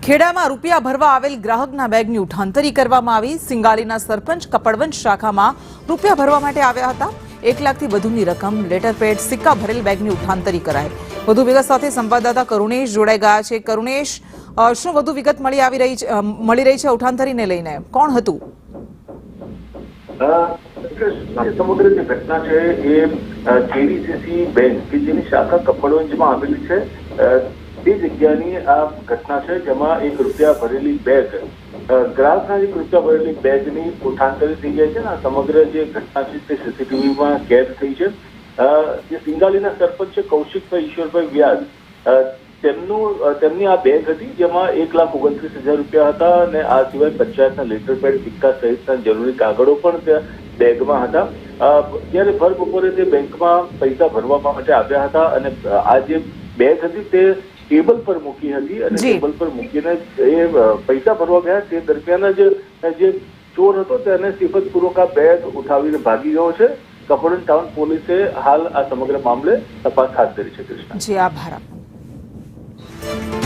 ખેડામાં રૂપિયા ભરવા આવેલ ગ્રાહકના બેગની ઉઠાંતરી કરવામાં આવી। સિંગાલીના સરપંચ કપડવંશ શાખામાં રૂપિયા ભરવા માટે આવ્યા હતા। 1 લાખથી વધુની રકમ લેટર પેડ સિક્કા ભરેલ બેગની ઉઠાંતરી કરાઈ। વધુ વિગત સાથે સંવાદદાતા કરુણેશ જોડાઈ ગયા છે। કરુણેશ, શું વધુ વિગત મળી રહી છે ઉઠાંતરીને લઈને? કોણ હતું? સમગ્ર જે ઘટના છે એ કેડીસીસી બેંક કે જેની શાખા કપડવંજમાં આવેલી છે તે જગ્યાની આ ઘટના છે, જેમાં એક રૂપિયા ભરેલી બેગ ગ્રાહકના એક રૂપિયા ભરેલી બેગની ઉઠાંતરી થઈ જાય છે ને સમગ્ર જે ઘટના છે તે સીસીટીવીમાં કેદ થઈ છે। જે સિંગાલીના સરપંચ છે કૌશિકભાઈ ઈશ્વરભાઈ વ્યાસ, તેમની આ બેગ હતી જેમાં 1,29,000 રૂપિયા હતા અને આ સિવાય પંચાયતના લેટર પેડ સિક્કા સહિતના જરૂરી કાગળો પણ ત્યાં બેગમાં હતા। જ્યારે ભર બપોરે તે બેંકમાં પૈસા ભરવા માટે આવ્યા હતા અને આ જે બેગ હતી તે ટેબલ પર મૂકી હતી અને ટેબલ પર મૂકીને એ પૈસા ભરવા ગયા તે દરમિયાન જ જે ચોર હતો તેને સિફતપૂર્વક આ બેગ ઉઠાવીને ભાગી ગયો છે। કપડવંજ ટાઉન પોલીસે હાલ આ સમગ્ર મામલે તપાસ હાથ ધરી છે। કૃષ્ણ જી, આભાર આપનો।